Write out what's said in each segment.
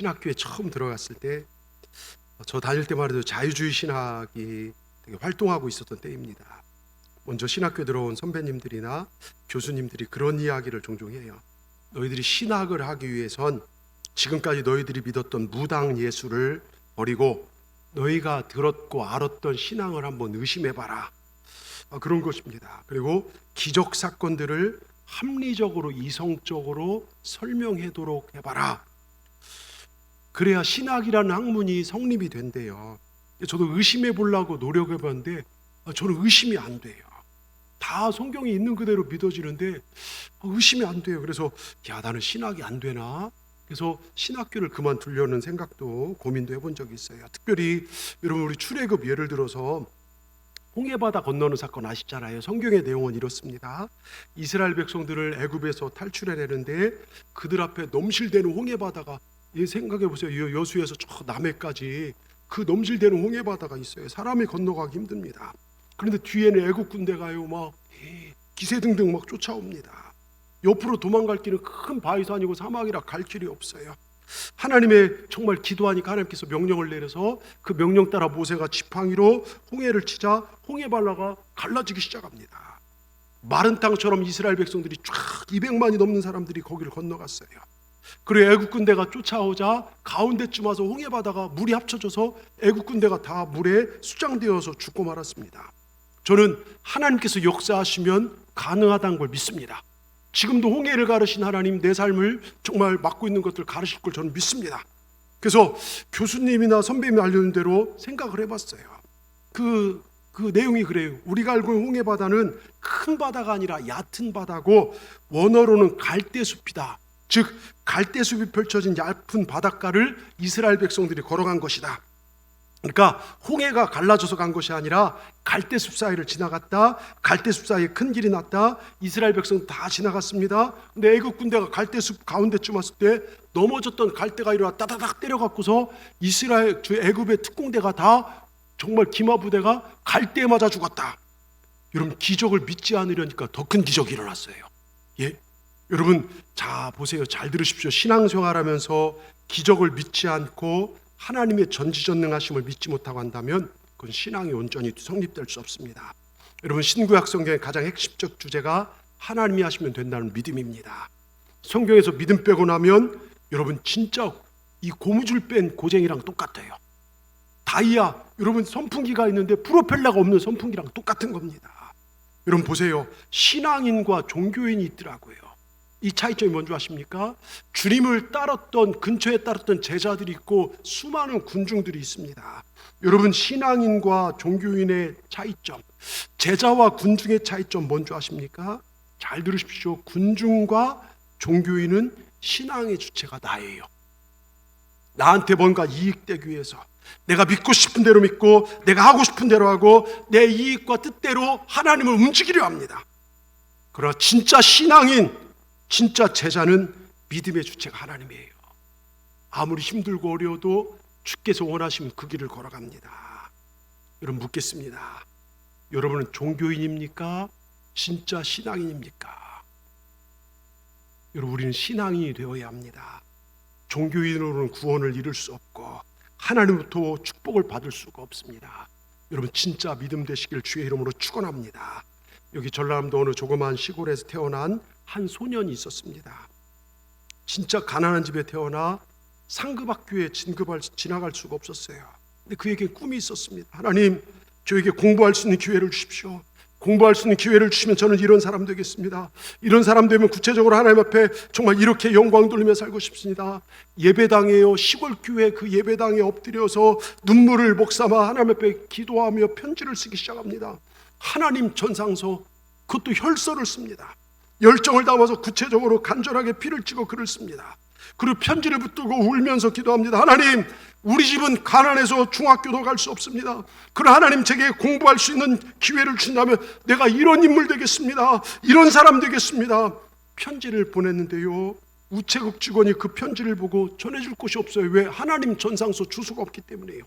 신학교에 처음 들어갔을 때 저 다닐 때만 해도 자유주의 신학이 되게 활동하고 있었던 때입니다. 먼저 신학교에 들어온 선배님들이나 교수님들이 그런 이야기를 종종 해요. 너희들이 신학을 하기 위해선 지금까지 너희들이 믿었던 무당 예수를 버리고 너희가 들었고 알았던 신앙을 한번 의심해봐라. 그런 것입니다. 그리고 기적 사건들을 합리적으로 이성적으로 설명하도록 해봐라. 그래야 신학이라는 학문이 성립이 된대요. 저도 의심해 보려고 노력해 봤는데 저는 의심이 안 돼요. 다 성경에 있는 그대로 믿어지는데 의심이 안 돼요. 그래서 나는 신학이 안 되나? 그래서 신학교를 그만두려는 생각도 고민도 해본 적이 있어요. 특별히 여러분 우리 출애굽 예를 들어서 홍해바다 건너는 사건 아시잖아요. 성경의 내용은 이렇습니다. 이스라엘 백성들을 애굽에서 탈출해내는데 그들 앞에 넘실대는 홍해바다가, 생각해 보세요. 여수에서 저 남해까지 그 넘실대는 홍해바다가 있어요. 사람이 건너가기 힘듭니다. 그런데 뒤에는 애국 군대가요 막 기세등등 막 쫓아옵니다. 옆으로 도망갈 길은 큰 바위산이고 사막이라 갈 길이 없어요. 하나님의 정말 기도하니까 하나님께서 명령을 내려서 그 명령 따라 모세가 지팡이로 홍해를 치자 홍해발라가 갈라지기 시작합니다. 마른 땅처럼 이스라엘 백성들이 쫙 200만이 넘는 사람들이 거기를 건너갔어요. 그리고 애국 군대가 쫓아오자 가운데쯤 와서 홍해바다가 물이 합쳐져서 애국 군대가 다 물에 수장되어서 죽고 말았습니다. 저는 하나님께서 역사하시면 가능하다는 걸 믿습니다. 지금도 홍해를 가르신 하나님, 내 삶을 정말 맡고 있는 것들 가르칠 걸 저는 믿습니다. 그래서 교수님이나 선배님이 알려준 대로 생각을 해봤어요. 그 내용이 그래요. 우리가 알고 있는 홍해바다는 큰 바다가 아니라 얕은 바다고 원어로는 갈대숲이다. 즉 갈대숲이 펼쳐진 얇은 바닷가를 이스라엘 백성들이 걸어간 것이다. 그러니까 홍해가 갈라져서 간 것이 아니라 갈대숲 사이를 지나갔다. 갈대숲 사이에 큰 길이 났다. 이스라엘 백성 다 지나갔습니다. 근데 애국 군대가 갈대숲 가운데쯤 왔을 때 넘어졌던 갈대가 일어나 따다닥 때려갖고서 이스라엘 애국의 특공대가 다 정말 기마부대가 갈대에 맞아 죽었다. 여러분 기적을 믿지 않으려니까 더 큰 기적이 일어났어요. 예? 여러분 자 보세요. 잘 들으십시오. 신앙생활하면서 기적을 믿지 않고 하나님의 전지전능하심을 믿지 못하고 한다면 그건 신앙이 온전히 성립될 수 없습니다. 여러분 신구약 성경의 가장 핵심적 주제가 하나님이 하시면 된다는 믿음입니다. 성경에서 믿음 빼고 나면 여러분 진짜 이 고무줄 뺀 고쟁이랑 똑같아요. 다이아, 여러분 선풍기가 있는데 프로펠러가 없는 선풍기랑 똑같은 겁니다. 여러분 보세요. 신앙인과 종교인이 있더라고요. 이 차이점이 뭔지 아십니까? 주님을 따랐던, 근처에 따랐던 제자들이 있고 수많은 군중들이 있습니다. 여러분 신앙인과 종교인의 차이점, 제자와 군중의 차이점 뭔지 아십니까? 잘 들으십시오. 군중과 종교인은 신앙의 주체가 나예요. 나한테 뭔가 이익되기 위해서 내가 믿고 싶은 대로 믿고 내가 하고 싶은 대로 하고 내 이익과 뜻대로 하나님을 움직이려 합니다. 그러나 진짜 신앙인, 진짜 제자는 믿음의 주체가 하나님이에요. 아무리 힘들고 어려워도 주께서 원하시면 그 길을 걸어갑니다. 여러분 묻겠습니다. 여러분은 종교인입니까? 진짜 신앙인입니까? 여러분 우리는 신앙인이 되어야 합니다. 종교인으로는 구원을 이룰 수 없고 하나님부터 축복을 받을 수가 없습니다. 여러분 진짜 믿음 되시길 주의 이름으로 축원합니다. 여기 전라남도 어느 조그마한 시골에서 태어난 한 소년이 있었습니다. 진짜 가난한 집에 태어나 상급학교에 지나갈 수가 없었어요. 근데 그에게 꿈이 있었습니다. 하나님, 저에게 공부할 수 있는 기회를 주십시오. 공부할 수 있는 기회를 주시면 저는 이런 사람 되겠습니다. 이런 사람 되면 구체적으로 하나님 앞에 정말 이렇게 영광 돌리며 살고 싶습니다. 예배당에요, 시골 교회 그 예배당에 엎드려서 눈물을 목삼아 하나님 앞에 기도하며 편지를 쓰기 시작합니다. 하나님 전상서, 그것도 혈서를 씁니다. 열정을 담아서 구체적으로 간절하게 피를 찍어 글을 씁니다. 그리고 편지를 붙들고 울면서 기도합니다. 하나님, 우리 집은 가난해서 중학교도 갈 수 없습니다. 그러나 하나님 제게 공부할 수 있는 기회를 주신다면 내가 이런 인물 되겠습니다. 이런 사람 되겠습니다. 편지를 보냈는데요, 우체국 직원이 그 편지를 보고 전해줄 곳이 없어요. 왜? 하나님 전상서 주소가 없기 때문에요.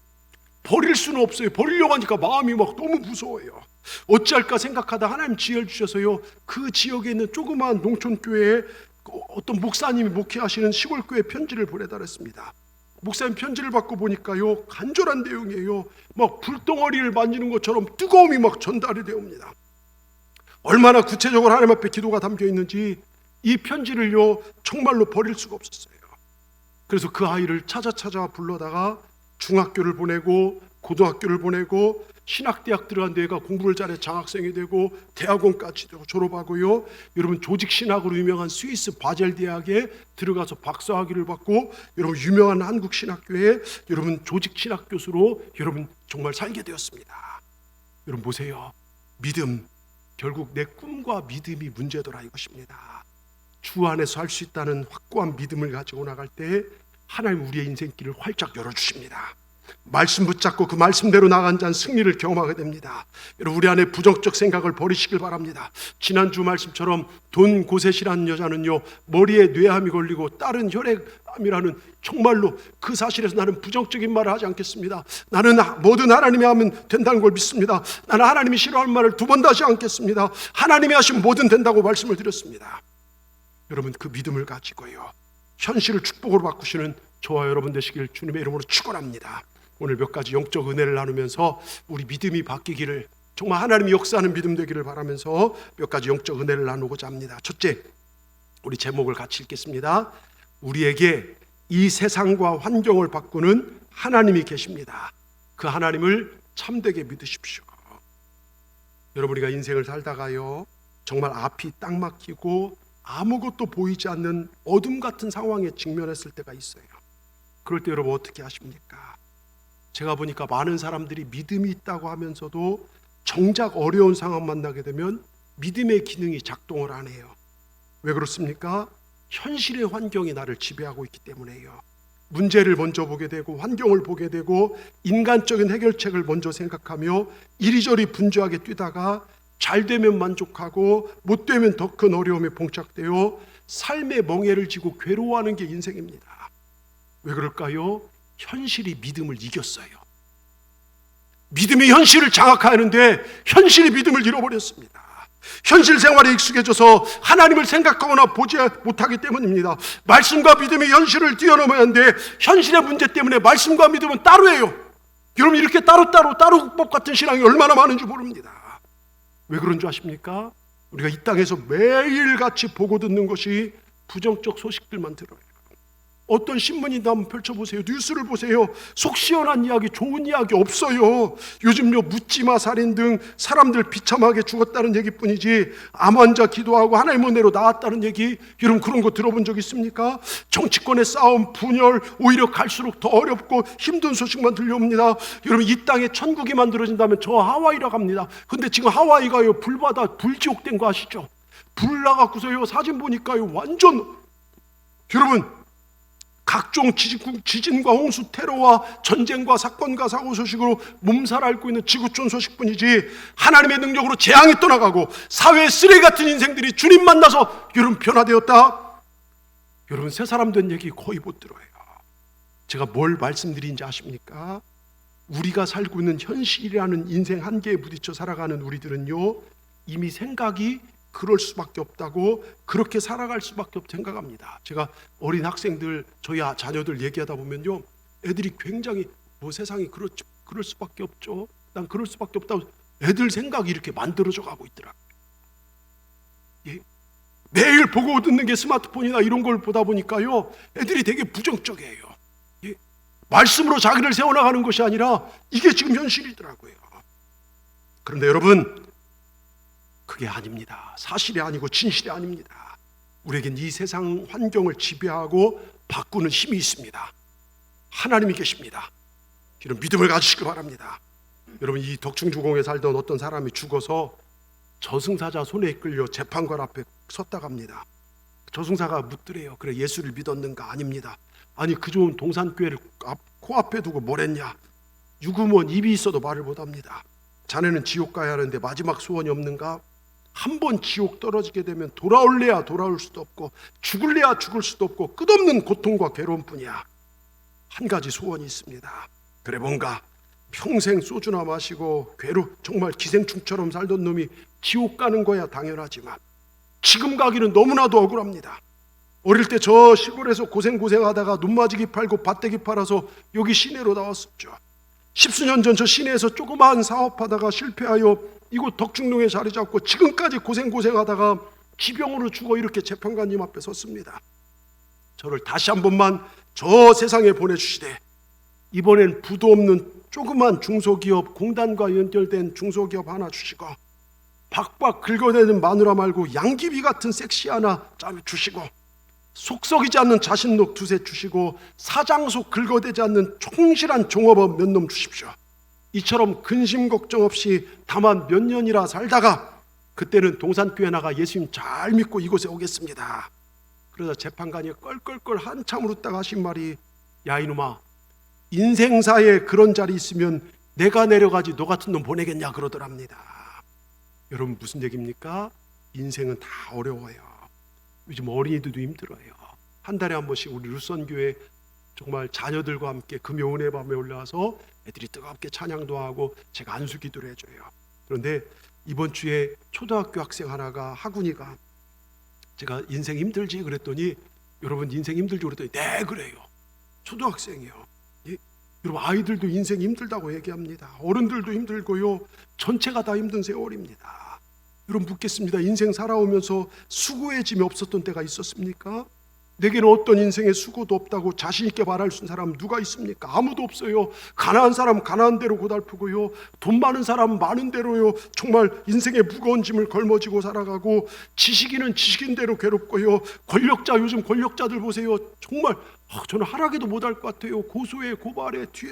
버릴 수는 없어요. 버리려고 하니까 마음이 막 너무 무서워요. 어찌할까 생각하다 하나님 지혜를 주셔서요, 그 지역에 있는 조그마한 농촌교회에 어떤 목사님이 목회하시는 시골교회 편지를 보내달았습니다. 목사님 편지를 받고 보니까요, 간절한 내용이에요. 막 불덩어리를 만지는 것처럼 뜨거움이 막 전달이 되옵니다. 얼마나 구체적으로 하나님 앞에 기도가 담겨 있는지 이 편지를요 정말로 버릴 수가 없었어요. 그래서 그 아이를 찾아 불러다가 중학교를 보내고 고등학교를 보내고 신학대학 들어간 데가 공부를 잘해 장학생이 되고 대학원까지도 졸업하고요. 여러분 조직신학으로 유명한 스위스 바젤 대학에 들어가서 박사학위를 받고 여러분 유명한 한국 신학교에 여러분 조직신학 교수로 여러분 정말 살게 되었습니다. 여러분 보세요. 믿음, 결국 내 꿈과 믿음이 문제더라 이것입니다. 주 안에서 할 수 있다는 확고한 믿음을 가지고 나갈 때 하나님 우리의 인생길을 활짝 열어주십니다. 말씀 붙잡고 그 말씀대로 나간 자는 승리를 경험하게 됩니다. 여러분 우리 안에 부정적 생각을 버리시길 바랍니다. 지난주 말씀처럼 돈 고셋이라는 여자는요 머리에 뇌암이 걸리고 딸은 혈액암이라는 정말로 그 사실에서 나는 부정적인 말을 하지 않겠습니다. 나는 뭐든 하나님이 하면 된다는 걸 믿습니다. 나는 하나님이 싫어하는 말을 두 번 다 하지 않겠습니다. 하나님이 하시면 뭐든 된다고 말씀을 드렸습니다. 여러분 그 믿음을 가지고요 현실을 축복으로 바꾸시는 저와 여러분 되시길 주님의 이름으로 축원합니다. 오늘 몇 가지 영적 은혜를 나누면서 우리 믿음이 바뀌기를, 정말 하나님이 역사하는 믿음 되기를 바라면서 몇 가지 영적 은혜를 나누고자 합니다. 첫째, 우리 제목을 같이 읽겠습니다. 우리에게 이 세상과 환경을 바꾸는 하나님이 계십니다. 그 하나님을 참되게 믿으십시오. 여러분 우리가 인생을 살다가요 정말 앞이 딱 막히고 아무것도 보이지 않는 어둠 같은 상황에 직면했을 때가 있어요. 그럴 때 여러분 어떻게 하십니까? 제가 보니까 많은 사람들이 믿음이 있다고 하면서도 정작 어려운 상황 만나게 되면 믿음의 기능이 작동을 안 해요. 왜 그렇습니까? 현실의 환경이 나를 지배하고 있기 때문에요. 문제를 먼저 보게 되고 환경을 보게 되고 인간적인 해결책을 먼저 생각하며 이리저리 분주하게 뛰다가 잘 되면 만족하고 못 되면 더 큰 어려움에 봉착되어 삶의 멍에를 지고 괴로워하는 게 인생입니다. 왜 그럴까요? 현실이 믿음을 이겼어요. 믿음이 현실을 장악하는데 현실이 믿음을 잃어버렸습니다. 현실 생활에 익숙해져서 하나님을 생각하거나 보지 못하기 때문입니다. 말씀과 믿음이 현실을 뛰어넘어야 하는데 현실의 문제 때문에 말씀과 믿음은 따로예요. 여러분 이렇게 따로국법 같은 신앙이 얼마나 많은지 모릅니다. 왜 그런 줄 아십니까? 우리가 이 땅에서 매일같이 보고 듣는 것이 부정적 소식들만 들어요. 어떤 신문이나 한번 펼쳐보세요. 뉴스를 보세요. 속 시원한 이야기, 좋은 이야기 없어요. 요즘요 묻지마 살인 등 사람들 비참하게 죽었다는 얘기뿐이지 암 환자 기도하고 하나님 은혜로 나았다는 얘기, 여러분 그런 거 들어본 적 있습니까? 정치권의 싸움, 분열, 오히려 갈수록 더 어렵고 힘든 소식만 들려옵니다. 여러분 이 땅에 천국이 만들어진다면 저 하와이라 갑니다. 근데 지금 하와이가요 불바다 불지옥 된 거 아시죠? 불 나갖고서요 사진 보니까요 완전, 여러분 각종 지진과 홍수, 테러와 전쟁과 사건과 사고 소식으로 몸살 앓고 있는 지구촌 소식뿐이지 하나님의 능력으로 재앙이 떠나가고 사회의 쓰레기 같은 인생들이 주님 만나서 여러분 변화되었다. 여러분 새 사람 된 얘기 거의 못 들어요. 제가 뭘 말씀드린지 아십니까? 우리가 살고 있는 현실이라는 인생 한계에 부딪혀 살아가는 우리들은요 이미 생각이 그럴 수밖에 없다고, 그렇게 살아갈 수밖에 없다고 생각합니다. 제가 어린 학생들, 저희 자녀들 얘기하다 보면요 애들이 굉장히 세상이 그럴 수밖에 없죠. 난 그럴 수밖에 없다고 애들 생각이 이렇게 만들어져 가고 있더라고요. 예? 매일 보고 듣는 게 스마트폰이나 이런 걸 보다 보니까요 애들이 되게 부정적이에요. 예? 말씀으로 자기를 세워나가는 것이 아니라 이게 지금 현실이더라고요. 그런데 여러분 그게 아닙니다. 사실이 아니고 진실이 아닙니다. 우리에겐 이 세상 환경을 지배하고 바꾸는 힘이 있습니다. 하나님이 계십니다. 이런 믿음을 가지시기 바랍니다. 여러분 이 덕충주공에 살던 어떤 사람이 죽어서 저승사자 손에 이끌려 재판관 앞에 섰다 갑니다. 저승사가 묻더래요. 그래 예수를 믿었는가? 아닙니다. 아니 그 좋은 동산교회를 코앞에 두고 뭘 했냐? 유구먼 입이 있어도 말을 못합니다. 자네는 지옥 가야 하는데 마지막 소원이 없는가? 한 번 지옥 떨어지게 되면 돌아올래야 돌아올 수도 없고 죽을래야 죽을 수도 없고 끝없는 고통과 괴로움뿐이야. 한 가지 소원이 있습니다. 그래 뭔가? 평생 소주나 마시고 정말 기생충처럼 살던 놈이 지옥 가는 거야 당연하지만 지금 가기는 너무나도 억울합니다. 어릴 때 저 시골에서 고생하다가 눈맞이기 팔고 밭대기 팔아서 여기 시내로 나왔었죠. 10수년 전 저 시내에서 조그마한 사업하다가 실패하여 이곳 덕중동에 자리 잡고 지금까지 고생하다가 기병으로 죽어 이렇게 재판관님 앞에 섰습니다. 저를 다시 한 번만 저 세상에 보내주시되 이번엔 부도 없는 조그만 중소기업, 공단과 연결된 중소기업 하나 주시고 박박 긁어내는 마누라 말고 양귀비 같은 섹시 하나 주시고 속 썩이지 않는 자신록 두세 주시고 사장속 긁어대지 않는 충실한 종업원 몇 놈 주십시오. 이처럼 근심 걱정 없이 다만 몇 년이라 살다가 그때는 동산교회 나가 예수님 잘 믿고 이곳에 오겠습니다. 그러자 재판관이 껄껄껄 한참 웃다가 하신 말이, 야 이놈아, 인생사에 그런 자리 있으면 내가 내려가지 너 같은 놈 보내겠냐 그러더랍니다. 여러분 무슨 얘기입니까? 인생은 다 어려워요. 요즘 어린이들도 힘들어요. 한 달에 한 번씩 우리 루선교회 정말 자녀들과 함께 금요 은혜 밤에 올라와서 애들이 뜨겁게 찬양도 하고 제가 안수기도를 해줘요. 그런데 이번 주에 초등학교 학생 하나가, 하군이가, 제가 인생 힘들지 그랬더니, 여러분 인생 힘들지 그랬더니 네 그래요. 초등학생이요. 예? 여러분 아이들도 인생 힘들다고 얘기합니다. 어른들도 힘들고요. 전체가 다 힘든 세월입니다. 여러분 묻겠습니다. 인생 살아오면서 수고의 짐이 없었던 때가 있었습니까? 내게는 어떤 인생의 수고도 없다고 자신 있게 말할 수 있는 사람 누가 있습니까? 아무도 없어요. 가난한 사람 가난한 대로 고달프고요, 돈 많은 사람 많은 대로요 정말 인생의 무거운 짐을 걸머지고 살아가고, 지식인은 지식인대로 괴롭고요, 권력자, 요즘 권력자들 보세요. 정말 저는 하락에도 못할 것 같아요. 고소에 고발에 뒤에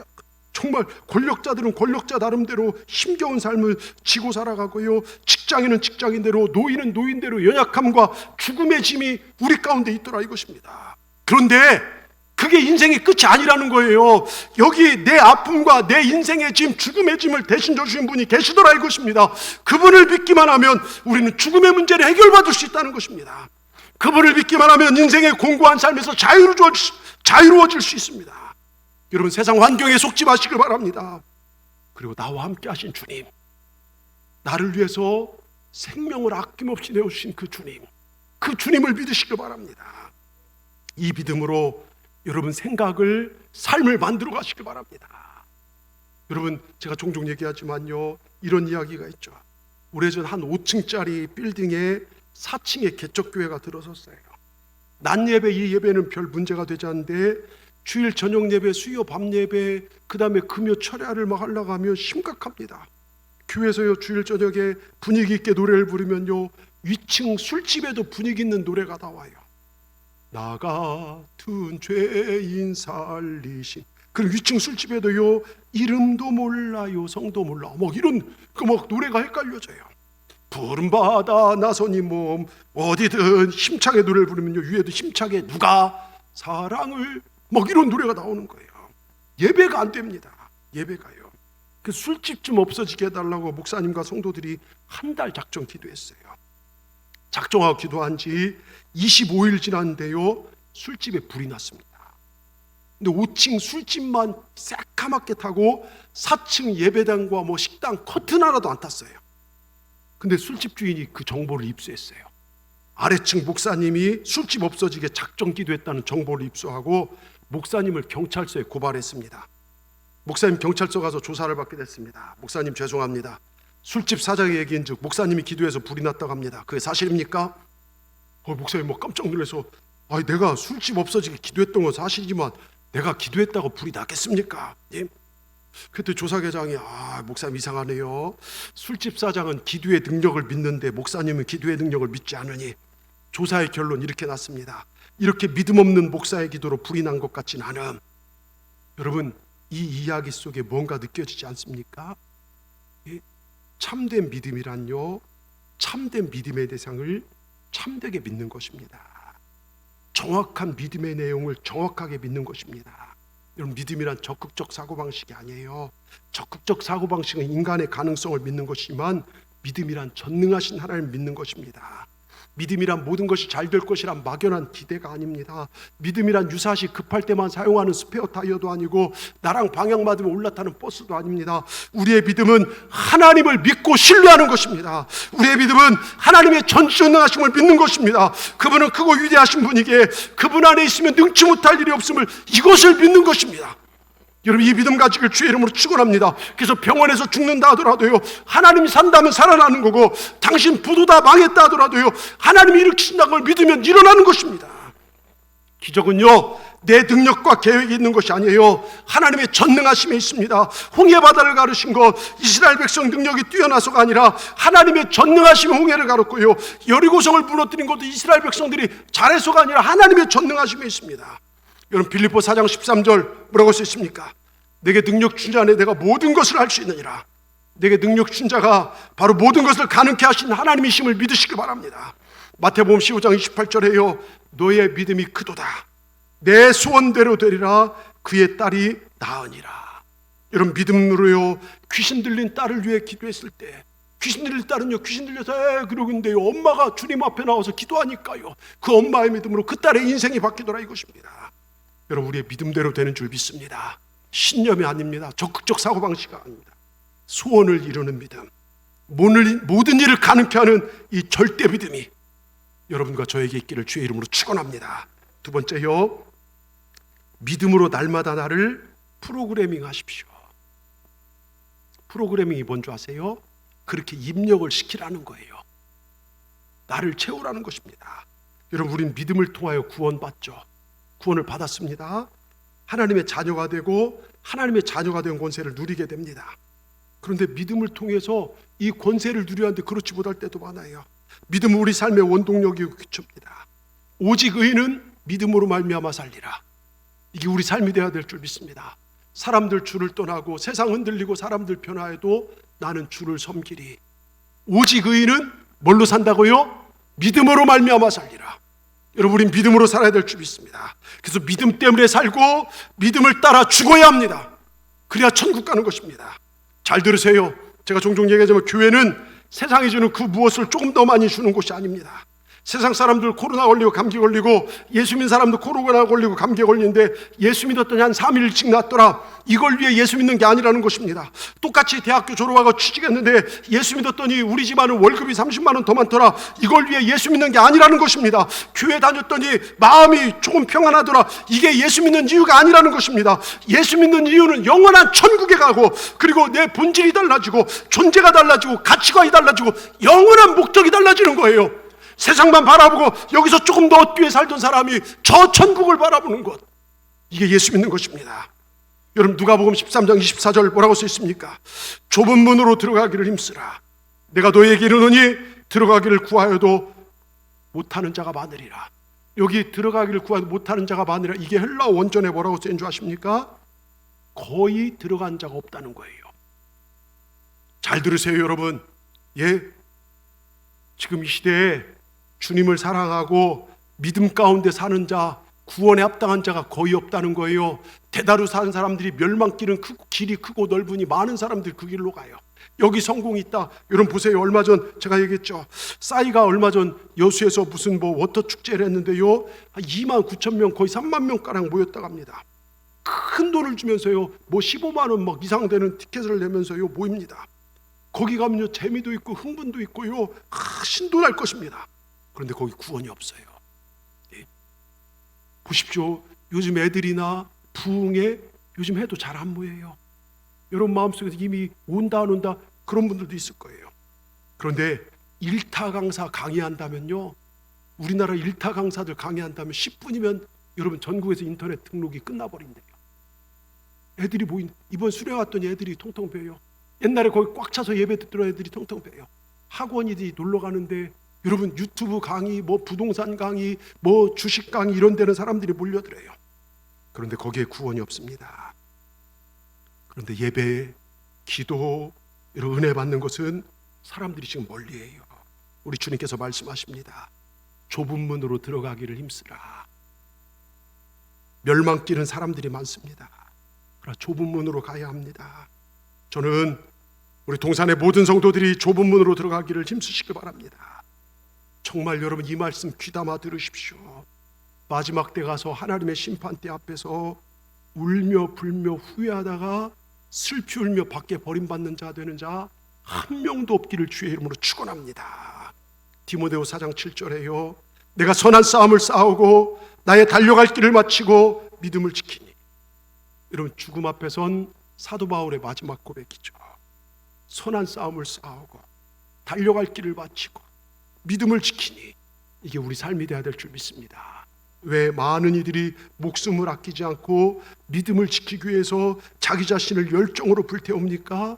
정말 권력자들은 권력자 나름대로 힘겨운 삶을 지고 살아가고요, 직장인은 직장인대로, 노인은 노인대로 연약함과 죽음의 짐이 우리 가운데 있더라 이것입니다. 그런데 그게 인생의 끝이 아니라는 거예요. 여기 내 아픔과 내 인생의 짐, 죽음의 짐을 대신 져주신 분이 계시더라 이것입니다. 그분을 믿기만 하면 우리는 죽음의 문제를 해결받을 수 있다는 것입니다. 그분을 믿기만 하면 인생의 공고한 삶에서 자유로워질 수 있습니다. 여러분 세상 환경에 속지 마시길 바랍니다. 그리고 나와 함께 하신 주님, 나를 위해서 생명을 아낌없이 내어주신 그 주님을 믿으시길 바랍니다. 이 믿음으로 여러분 생각을, 삶을 만들어 가시길 바랍니다. 여러분 제가 종종 얘기하지만요, 이런 이야기가 있죠. 오래전 한 5층짜리 빌딩에 4층에 개척교회가 들어섰어요. 낮 예배, 이 예배는 별 문제가 되지 않는데 주일 저녁 예배, 수요 밤 예배, 그 다음에 금요 철야를 막 하려고 하면 심각합니다. 교회에서요 주일 저녁에 분위기 있게 노래를 부르면요 위층 술집에도 분위기 있는 노래가 나와요. 나 같은 죄인 살리신. 그럼 위층 술집에도요 이름도 몰라요, 성도 몰라, 막 이런 막 노래가 헷갈려져요. 푸른 바다 나선이 몸, 어디든 힘차게 노래를 부르면요 위에도 힘차게 누가 사랑을, 막 이런 노래가 나오는 거예요. 예배가 안 됩니다. 예배가요. 그 술집 좀 없어지게 해달라고 목사님과 성도들이 한 달 작정 기도했어요. 작정하고 기도한 지 25일 지났는데요 술집에 불이 났습니다. 근데 5층 술집만 새까맣게 타고 4층 예배당과 뭐 식당 커튼 하나도 안 탔어요. 근데 술집 주인이 그 정보를 입수했어요. 아래층 목사님이 술집 없어지게 작정 기도했다는 정보를 입수하고 목사님을 경찰서에 고발했습니다. 목사님 경찰서 가서 조사를 받게 됐습니다. 목사님 죄송합니다. 술집 사장의 얘기인 즉 목사님이 기도해서 불이 났다고 합니다. 그게 사실입니까? 목사님 뭐 깜짝 놀라서, 내가 술집 없어지게 기도했던 건 사실이지만 내가 기도했다고 불이 났겠습니까? 예? 그때 조사계장이 목사님 이상하네요. 술집 사장은 기도의 능력을 믿는데 목사님은 기도의 능력을 믿지 않으니 조사의 결론 이렇게 났습니다. 이렇게 믿음 없는 목사의 기도로 불이 난 것 같진 않음. 여러분 이 이야기 속에 뭔가 느껴지지 않습니까? 참된 믿음이란요 참된 믿음의 대상을 참되게 믿는 것입니다. 정확한 믿음의 내용을 정확하게 믿는 것입니다. 여러분 믿음이란 적극적 사고방식이 아니에요. 적극적 사고방식은 인간의 가능성을 믿는 것이지만 믿음이란 전능하신 하나님을 믿는 것입니다. 믿음이란 모든 것이 잘 될 것이란 막연한 기대가 아닙니다. 믿음이란 유사시 급할 때만 사용하는 스페어 타이어도 아니고 나랑 방향 맞으면 올라타는 버스도 아닙니다. 우리의 믿음은 하나님을 믿고 신뢰하는 것입니다. 우리의 믿음은 하나님의 전지전능하심을 믿는 것입니다. 그분은 크고 위대하신 분이기에 그분 안에 있으면 능치 못할 일이 없음을, 이것을 믿는 것입니다. 여러분, 이 믿음 가지기를 주의 이름으로 축원합니다. 그래서 병원에서 죽는다 하더라도요, 하나님이 산다면 살아나는 거고, 당신 부도다 망했다 하더라도요, 하나님이 일으키신다는 걸 믿으면 일어나는 것입니다. 기적은요, 내 능력과 계획이 있는 것이 아니에요. 하나님의 전능하심에 있습니다. 홍해 바다를 가르신 것, 이스라엘 백성 능력이 뛰어나서가 아니라 하나님의 전능하심이 홍해를 가르고요, 여리고성을 무너뜨린 것도 이스라엘 백성들이 잘해서가 아니라 하나님의 전능하심에 있습니다. 여러분, 빌립보 4장 13절 뭐라고 써 있습니까? 내게 능력 준 자 안에 내가 모든 것을 할 수 있느니라. 내게 능력 준 자가 바로 모든 것을 가능케 하신 하나님이심을 믿으시기 바랍니다. 마태복음 15장 28절에요, 너의 믿음이 크도다. 내 소원대로 되리라. 그의 딸이 나으니라. 여러분, 믿음으로요, 귀신 들린 딸을 위해 기도했을 때, 귀신 들린 딸은요, 귀신 들려서 그러고 있는데요, 엄마가 주님 앞에 나와서 기도하니까요, 그 엄마의 믿음으로 그 딸의 인생이 바뀌더라, 이것입니다. 여러분, 우리의 믿음대로 되는 줄 믿습니다. 신념이 아닙니다. 적극적 사고방식 아닙니다. 소원을 이루는 믿음, 모든 일을 가능케 하는 이 절대 믿음이 여러분과 저에게 있기를 주의 이름으로 축원합니다. 두 번째요, 믿음으로 날마다 나를 프로그래밍 하십시오. 프로그래밍이 뭔지 아세요? 그렇게 입력을 시키라는 거예요. 나를 채우라는 것입니다. 여러분, 우린 믿음을 통하여 구원받죠. 구원을 받았습니다. 하나님의 자녀가 되고 하나님의 자녀가 된 권세를 누리게 됩니다. 그런데 믿음을 통해서 이 권세를 누려야 하는데 그렇지 못할 때도 많아요. 믿음은 우리 삶의 원동력이고 기초입니다. 오직 의인은 믿음으로 말미암아 살리라. 이게 우리 삶이 되어야 될 줄 믿습니다. 사람들 주를 떠나고 세상 흔들리고 사람들 변화해도 나는 주를 섬기리. 오직 의인은 뭘로 산다고요? 믿음으로 말미암아 살리라. 여러분, 우린 믿음으로 살아야 될 줄 믿습니다. 그래서 믿음 때문에 살고 믿음을 따라 죽어야 합니다. 그래야 천국 가는 것입니다. 잘 들으세요. 제가 종종 얘기하지만 교회는 세상이 주는 그 무엇을 조금 더 많이 주는 곳이 아닙니다. 세상 사람들 코로나 걸리고 감기 걸리고 예수 믿는 사람도 코로나 걸리고 감기 걸리는데 예수 믿었더니 한 3일 일찍 낫더라. 이걸 위해 예수 믿는 게 아니라는 것입니다. 똑같이 대학교 졸업하고 취직했는데 예수 믿었더니 우리 집안은 월급이 30만 원 더 많더라. 이걸 위해 예수 믿는 게 아니라는 것입니다. 교회 다녔더니 마음이 조금 평안하더라. 이게 예수 믿는 이유가 아니라는 것입니다. 예수 믿는 이유는 영원한 천국에 가고, 그리고 내 본질이 달라지고 존재가 달라지고 가치관이 달라지고 영원한 목적이 달라지는 거예요. 세상만 바라보고 여기서 조금 더 어깨에 살던 사람이 저 천국을 바라보는 것, 이게 예수 믿는 것입니다. 여러분, 누가복음 13장 24절 뭐라고 써 있습니까? 좁은 문으로 들어가기를 힘쓰라. 내가 너희에게 이르노니 들어가기를 구하여도 못하는 자가 많으리라. 여기 들어가기를 구하여도 못하는 자가 많으리라, 이게 헬라어 원전에 뭐라고 쓰인 줄 아십니까? 거의 들어간 자가 없다는 거예요. 잘 들으세요, 여러분. 지금 이 시대에 주님을 사랑하고 믿음 가운데 사는 자, 구원에 합당한 자가 거의 없다는 거예요. 대다로 사는 사람들이 멸망길은 크고 길이 크고 넓으니 많은 사람들이 그 길로 가요. 여기 성공이 있다. 여러분 보세요. 얼마 전 제가 얘기했죠. 싸이가 얼마 전 여수에서 무슨 워터 축제를 했는데요, 한 2만 9천 명, 거의 3만 명가량 모였다고 합니다. 큰 돈을 주면서요, 15만 원 막 이상 되는 티켓을 내면서요 모입니다. 거기 가면요, 재미도 있고 흥분도 있고요, 신도날 것입니다. 그런데 거기 구원이 없어요. 보십시오. 요즘 애들이나 부흥에 요즘 해도 잘 안 모여요. 여러분 마음속에서 이미 온다 안 온다 그런 분들도 있을 거예요. 그런데 일타 강사 강의한다면요, 우리나라 일타 강사들 강의한다면 10분이면 여러분 전국에서 인터넷 등록이 끝나버린대요. 애들이 이번 수련 왔더니 애들이 통통 배요. 옛날에 거기 꽉 차서 예배 듣던 애들이 통통 배요. 학원이지 놀러 가는데 여러분 유튜브 강의, 부동산 강의, 주식 강의 이런 데는 사람들이 몰려들어요. 그런데 거기에 구원이 없습니다. 그런데 예배, 기도, 이런 은혜 받는 것은 사람들이 지금 멀리해요. 우리 주님께서 말씀하십니다. 좁은 문으로 들어가기를 힘쓰라. 멸망길은 사람들이 많습니다. 그러나 좁은 문으로 가야 합니다. 저는 우리 동산의 모든 성도들이 좁은 문으로 들어가기를 힘쓰시기 바랍니다. 정말 여러분 이 말씀 귀담아 들으십시오. 마지막 때 가서 하나님의 심판대 앞에서 울며 불며 후회하다가 슬피 울며 밖에 버림받는 자 되는 자 한 명도 없기를 주의 이름으로 축원합니다. 디모데후 4장 7절에요. 내가 선한 싸움을 싸우고 나의 달려갈 길을 마치고 믿음을 지키니. 여러분 죽음 앞에 선 사도 바울의 마지막 고백이죠. 선한 싸움을 싸우고 달려갈 길을 마치고 믿음을 지키니. 이게 우리 삶이 되어야 될 줄 믿습니다. 왜 많은 이들이 목숨을 아끼지 않고 믿음을 지키기 위해서 자기 자신을 열정으로 불태웁니까?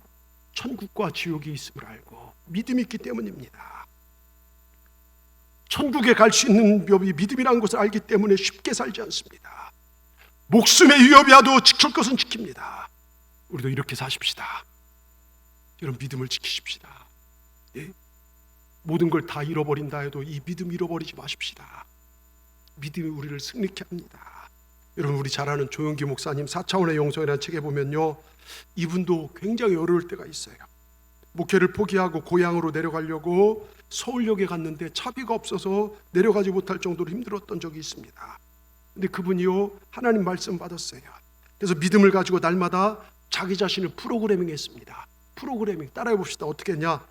천국과 지옥이 있음을 알고 믿음이 있기 때문입니다. 천국에 갈 수 있는 법이 믿음이라는 것을 알기 때문에 쉽게 살지 않습니다. 목숨의 위협이 와도 지킬 것은 지킵니다. 우리도 이렇게 사십시다. 여러분 믿음을 지키십시다. 예? 모든 걸 다 잃어버린다 해도 이 믿음 잃어버리지 마십시다. 믿음이 우리를 승리케 합니다. 여러분 우리 잘 아는 조영기 목사님 4차원의 영성이라는 책에 보면요, 이분도 굉장히 어려울 때가 있어요. 목회를 포기하고 고향으로 내려가려고 서울역에 갔는데 차비가 없어서 내려가지 못할 정도로 힘들었던 적이 있습니다. 근데 그분이요 하나님 말씀 받았어요. 그래서 믿음을 가지고 날마다 자기 자신을 프로그래밍 했습니다. 프로그래밍 따라해 봅시다. 어떻게 했냐?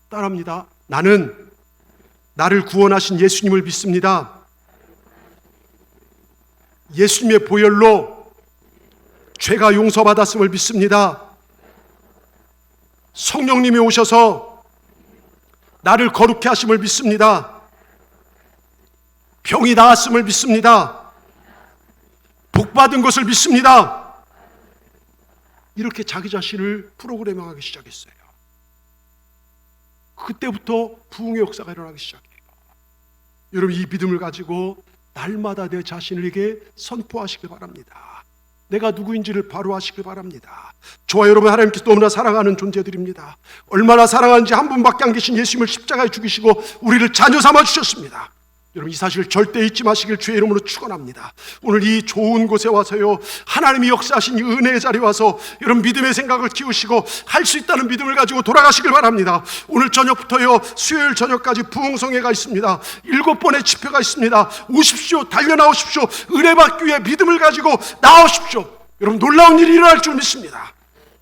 따라합니다. 나는 나를 구원하신 예수님을 믿습니다. 예수님의 보혈로 죄가 용서받았음을 믿습니다. 성령님이 오셔서 나를 거룩케 하심을 믿습니다. 병이 나았음을 믿습니다. 복받은 것을 믿습니다. 이렇게 자기 자신을 프로그래밍하기 시작했어요. 그때부터 부흥의 역사가 일어나기 시작해요. 여러분 이 믿음을 가지고 날마다 내 자신에게 선포하시길 바랍니다. 내가 누구인지를 바로 아시길 바랍니다. 저와 여러분 하나님께서 너무나 사랑하는 존재들입니다. 얼마나 사랑하는지 한 분밖에 안 계신 예수님을 십자가에 죽이시고 우리를 자녀 삼아 주셨습니다. 여러분 이 사실을 절대 잊지 마시길 주의 이름으로 축원합니다. 오늘 이 좋은 곳에 와서요 하나님이 역사하신 이 은혜의 자리에 와서 여러분 믿음의 생각을 키우시고 할 수 있다는 믿음을 가지고 돌아가시길 바랍니다. 오늘 저녁부터요 수요일 저녁까지 부흥성회가 있습니다. 7번의 집회가 있습니다. 오십시오. 달려나오십시오. 은혜 받기 위해 믿음을 가지고 나오십시오. 여러분 놀라운 일이 일어날 줄 믿습니다.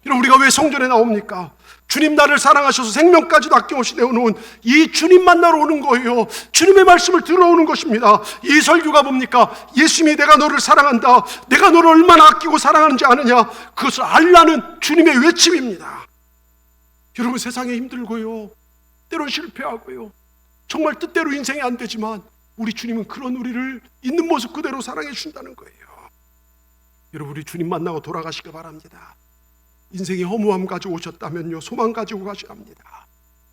여러분 우리가 왜 성전에 나옵니까? 주님 나를 사랑하셔서 생명까지도 아낌없이 내어놓은 이 주님 만나러 오는 거예요. 주님의 말씀을 들어오는 것입니다. 이 설교가 뭡니까? 예수님이 내가 너를 사랑한다, 내가 너를 얼마나 아끼고 사랑하는지 아느냐, 그것을 알라는 주님의 외침입니다. 여러분 세상에 힘들고요, 때론 실패하고요, 정말 뜻대로 인생이 안 되지만 우리 주님은 그런 우리를 있는 모습 그대로 사랑해 준다는 거예요. 여러분 우리 주님 만나고 돌아가시길 바랍니다. 인생의 허무함 가지고 오셨다면요 소망 가지고 가셔야 합니다.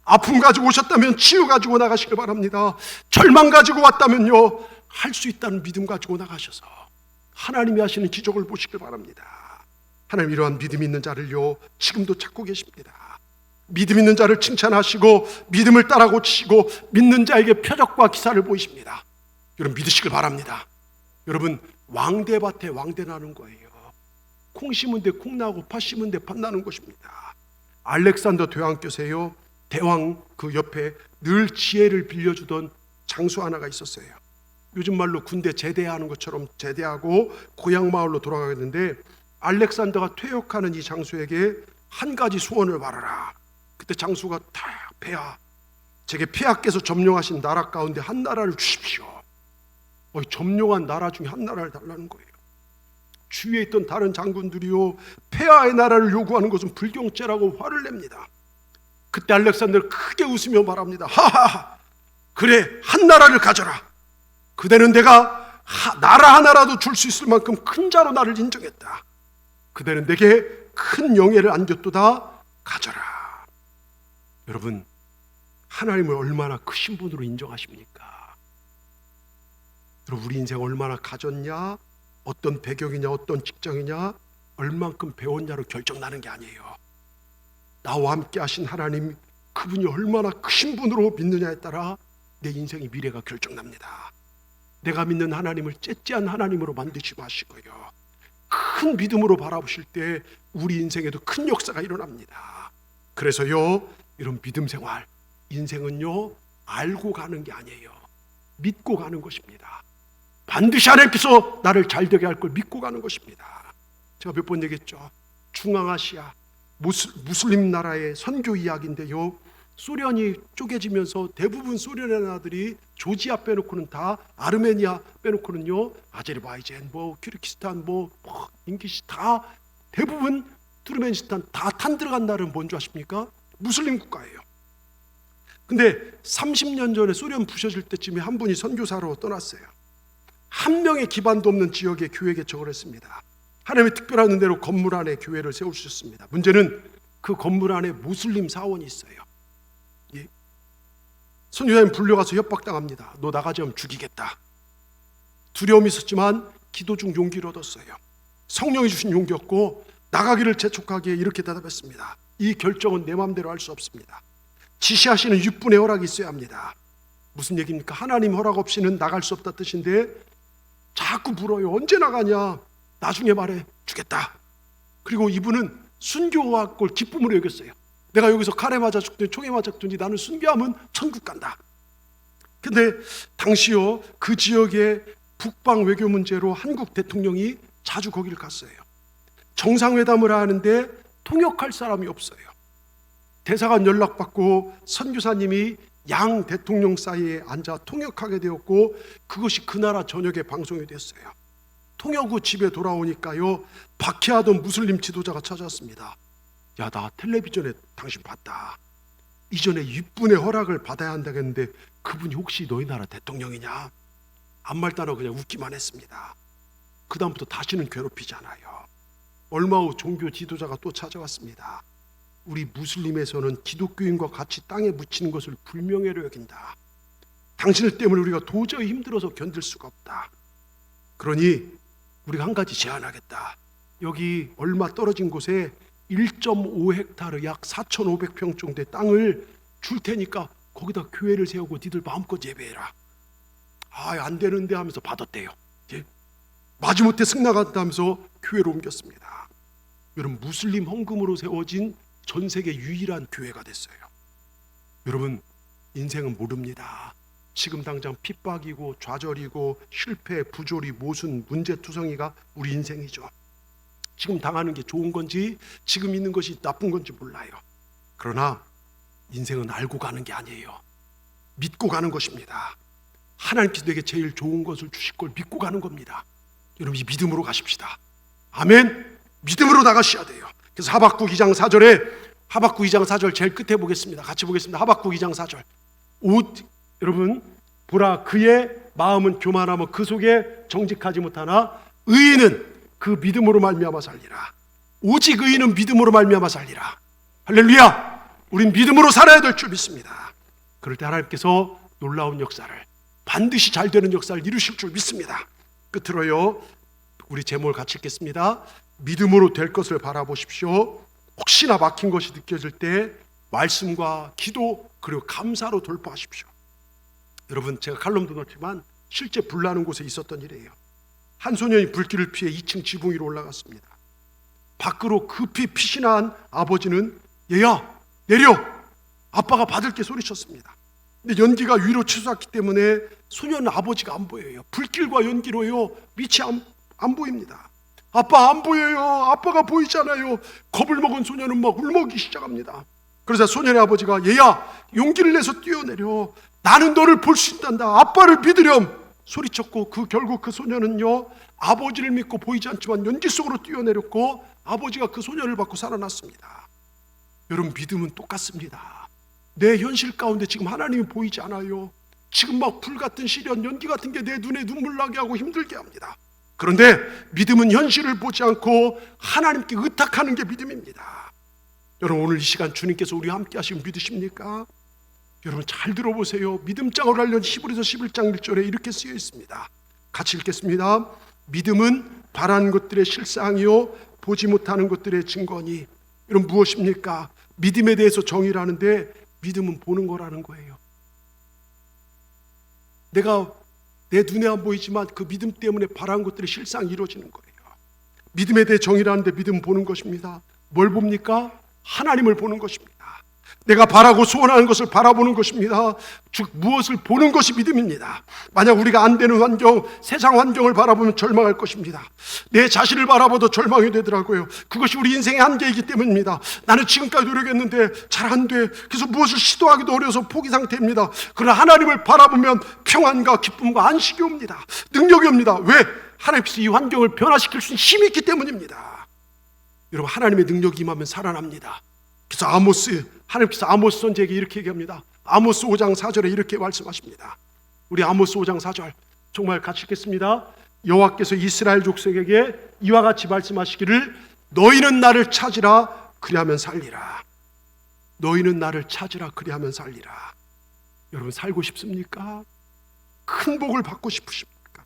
아픔 가지고 오셨다면 치유 가지고 나가시길 바랍니다. 절망 가지고 왔다면요 할 수 있다는 믿음 가지고 나가셔서 하나님이 하시는 기적을 보시길 바랍니다. 하나님 이러한 믿음 있는 자를요 지금도 찾고 계십니다. 믿음 있는 자를 칭찬하시고 믿음을 따라 고치시고 믿는 자에게 표적과 기사를 보이십니다. 여러분 믿으시길 바랍니다. 여러분 왕대밭에 왕대 나는 거예요. 콩 심은 데 콩 나고 팥 심은 데 팥 나는 것입니다. 알렉산더 대왕께서요 대왕 그 옆에 늘 지혜를 빌려주던 장수 하나가 있었어요. 요즘 말로 군대 제대하는 것처럼 제대하고 고향 마을로 돌아가겠는데 알렉산더가 퇴역하는 이 장수에게 한 가지 소원을 말하라. 그때 장수가 다 폐하, 제게 폐하께서 점령하신 나라 가운데 한 나라를 주십시오. 점령한 나라 중에 한 나라를 달라는 거예요. 주위에 있던 다른 장군들이요 폐하의 나라를 요구하는 것은 불경죄라고 화를 냅니다. 그때 알렉산더는 크게 웃으며 말합니다. 하하, 그래 한 나라를 가져라. 그대는 내가 나라 하나라도 줄 수 있을 만큼 큰 자로 나를 인정했다. 그대는 내게 큰 영예를 안겼도다. 가져라. 여러분 하나님을 얼마나 크신 분으로 인정하십니까? 여러분 우리 인생 얼마나 가졌냐, 어떤 배경이냐, 어떤 직장이냐, 얼만큼 배웠냐로 결정나는 게 아니에요. 나와 함께 하신 하나님, 그분이 얼마나 크신 분으로 믿느냐에 따라 내 인생의 미래가 결정납니다. 내가 믿는 하나님을 째째한 하나님으로 만드지 마시고요, 큰 믿음으로 바라보실 때 우리 인생에도 큰 역사가 일어납니다. 그래서요 이런 믿음 생활, 인생은요 알고 가는 게 아니에요. 믿고 가는 것입니다. 반드시 하나님께서 나를 잘되게 할 걸 믿고 가는 것입니다. 제가 몇 번 얘기했죠. 중앙아시아 무슬림 나라의 선교 이야기인데요, 소련이 쪼개지면서 대부분 소련의 나라들이 조지아 빼놓고는 다, 아르메니아 빼놓고는요, 아제르바이잔, 키르기스탄, 인기시 다, 대부분 투르멘스탄 다 탄 들어간 나라는 뭔지 아십니까? 무슬림 국가예요. 근데 30년 전에 소련 부셔질 때쯤에 한 분이 선교사로 떠났어요. 한 명의 기반도 없는 지역에 교회 개척을 했습니다. 하나님의 특별한 은혜로 건물 안에 교회를 세우셨습니다. 문제는 그 건물 안에 무슬림 사원이 있어요. 예. 선교사님 불려가서 협박당합니다. 너 나가지 않으면 죽이겠다. 두려움이 있었지만 기도 중 용기를 얻었어요. 성령이 주신 용기였고, 나가기를 재촉하기에 이렇게 대답했습니다. 이 결정은 내 마음대로 할 수 없습니다. 지시하시는 육분의 허락이 있어야 합니다. 무슨 얘기입니까? 하나님 허락 없이는 나갈 수 없다 뜻인데 자꾸 물어요. 언제 나가냐? 나중에 말해. 주겠다. 그리고 이분은 순교할 걸 기쁨으로 여겼어요. 내가 여기서 칼에 맞아 죽든지 총에 맞아 죽든지 나는 순교하면 천국 간다. 근데 당시요, 그 지역의 북방 외교 문제로 한국 대통령이 자주 거기를 갔어요. 정상회담을 하는데 통역할 사람이 없어요. 대사관 연락받고 선교사님이 양 대통령 사이에 앉아 통역하게 되었고, 그것이 그 나라 전역에 방송이 됐어요. 통역 후 집에 돌아오니까요, 박해하던 무슬림 지도자가 찾아왔습니다. 야, 나 텔레비전에 당신 봤다. 이전에 육분의 허락을 받아야 한다겠는데 그분이 혹시 너희 나라 대통령이냐? 아무 말도 안 하고 그냥 웃기만 했습니다. 그 다음부터 다시는 괴롭히지 않아요. 얼마 후 종교 지도자가 또 찾아왔습니다. 우리 무슬림에서는 기독교인과 같이 땅에 묻히는 것을 불명예로 여긴다. 당신들 때문에 우리가 도저히 힘들어서 견딜 수가 없다. 그러니 우리가 한 가지 제안하겠다. 여기 얼마 떨어진 곳에 1.5헥타르 약 4,500평 정도의 땅을 줄 테니까 거기다 교회를 세우고 니들 마음껏 예배해라. 안 되는데 하면서 받았대요. 예? 마지못해 승낙한다면서 교회로 옮겼습니다. 여러분, 무슬림 헌금으로 세워진 전 세계 유일한 교회가 됐어요. 여러분, 인생은 모릅니다. 지금 당장 핍박이고 좌절이고 실패, 부조리, 모순, 문제투성이가 우리 인생이죠. 지금 당하는 게 좋은 건지 지금 있는 것이 나쁜 건지 몰라요. 그러나 인생은 알고 가는 게 아니에요. 믿고 가는 것입니다. 하나님께서 내게 제일 좋은 것을 주실 걸 믿고 가는 겁니다. 여러분, 이 믿음으로 가십시다. 아멘. 믿음으로 나가셔야 돼요. 그래서 하박국 2장 4절에, 하박국 2장 4절 제일 끝에 보겠습니다. 같이 보겠습니다. 하박국 2장 4절. 여러분 보라, 그의 마음은 교만하며 그 속에 정직하지 못하나 의인은 그 믿음으로 말미암아 살리라. 오직 의인은 믿음으로 말미암아 살리라. 할렐루야. 우린 믿음으로 살아야 될 줄 믿습니다. 그럴 때 하나님께서 놀라운 역사를, 반드시 잘 되는 역사를 이루실 줄 믿습니다. 끝으로요, 우리 제목을 같이 읽겠습니다. 믿음으로 될 것을 바라보십시오. 혹시나 막힌 것이 느껴질 때 말씀과 기도 그리고 감사로 돌파하십시오. 여러분, 제가 칼럼도 넣었지만 실제 불 나는 곳에 있었던 일이에요. 한 소년이 불길을 피해 2층 지붕 위로 올라갔습니다. 밖으로 급히 피신한 아버지는 얘야 내려, 아빠가 받을게 소리쳤습니다. 근데 연기가 위로 치솟았기 때문에 소년 아버지가 안 보여요. 불길과 연기로요, 밑이 안 보입니다. 아빠 안 보여요. 아빠가 보이잖아요. 겁을 먹은 소년은 막 울먹이기 시작합니다. 그러자 소년의 아버지가 얘야 용기를 내서 뛰어내려. 나는 너를 볼 수 있단다. 아빠를 믿으렴. 소리쳤고 결국 그 소년은요, 아버지를 믿고 보이지 않지만 연기 속으로 뛰어내렸고 아버지가 그 소년을 받고 살아났습니다. 여러분, 믿음은 똑같습니다. 내 현실 가운데 지금 하나님이 보이지 않아요. 지금 막 불같은 시련, 연기 같은 게 내 눈에 눈물 나게 하고 힘들게 합니다. 그런데 믿음은 현실을 보지 않고 하나님께 의탁하는 게 믿음입니다. 여러분, 오늘 이 시간 주님께서 우리와 함께 하시면 믿으십니까? 여러분 잘 들어보세요. 믿음장을 알려는 히브리서 11장 1절에 이렇게 쓰여 있습니다. 같이 읽겠습니다. 믿음은 바라는 것들의 실상이요 보지 못하는 것들의 증거니. 여러분, 무엇입니까? 믿음에 대해서 정의를 하는데 믿음은 보는 거라는 거예요. 내가 내 눈에 안 보이지만 그 믿음 때문에 바라는 것들의 실상이 이루어지는 거예요. 믿음에 대해 정의를 하는데 믿음은 보는 것입니다. 뭘 봅니까? 하나님을 보는 것입니다. 내가 바라고 소원하는 것을 바라보는 것입니다. 즉 무엇을 보는 것이 믿음입니다. 만약 우리가 안 되는 환경, 세상 환경을 바라보면 절망할 것입니다. 내 자신을 바라봐도 절망이 되더라고요. 그것이 우리 인생의 한계이기 때문입니다. 나는 지금까지 노력했는데 잘 안 돼. 그래서 무엇을 시도하기도 어려워서 포기 상태입니다. 그러나 하나님을 바라보면 평안과 기쁨과 안식이 옵니다. 능력이 옵니다. 왜? 하나님께서 이 환경을 변화시킬 수 있는 힘이 있기 때문입니다. 여러분, 하나님의 능력이 임하면 살아납니다. 그래서 하나님께서 아모스 선지에게 이렇게 얘기합니다. 아모스 5장 4절에 이렇게 말씀하십니다. 우리 아모스 5장 4절 정말 같이 읽겠습니다. 여호와께서 이스라엘 족속에게 이와 같이 말씀하시기를 너희는 나를 찾으라 그리하면 살리라. 너희는 나를 찾으라 그리하면 살리라. 여러분, 살고 싶습니까? 큰 복을 받고 싶으십니까?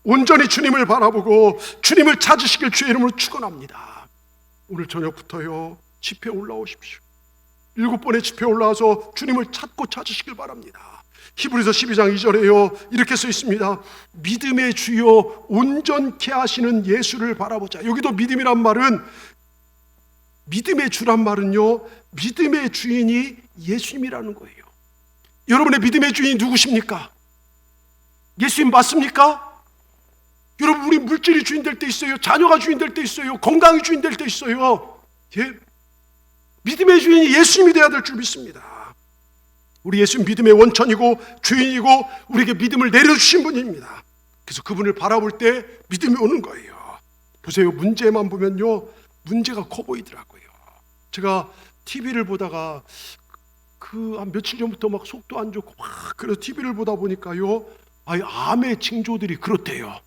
온전히 주님을 바라보고 주님을 찾으시길 주의 이름으로 축원합니다. 오늘 저녁부터요 집회에 올라오십시오. 7번의 집회에 올라와서 주님을 찾고 찾으시길 바랍니다. 히브리서 12장 2절에요 이렇게 써 있습니다. 믿음의 주요 온전케 하시는 예수를 바라보자. 여기도 믿음이란 말은, 믿음의 주란 말은요 믿음의 주인이 예수님이라는 거예요. 여러분의 믿음의 주인이 누구십니까? 예수님 맞습니까? 여러분, 우리 물질이 주인 될 때 있어요. 자녀가 주인 될 때 있어요. 건강이 주인 될 때 있어요. 예? 믿음의 주인이 예수님이 되어야 될 줄 믿습니다. 우리 예수님 믿음의 원천이고 주인이고 우리에게 믿음을 내려주신 분입니다. 그래서 그분을 바라볼 때 믿음이 오는 거예요. 보세요, 문제만 보면요 문제가 커 보이더라고요. 제가 TV를 보다가 한 며칠 전부터 막 속도 안 좋고 막 그래서 TV를 보다 보니까요 암의 징조들이 그렇대요.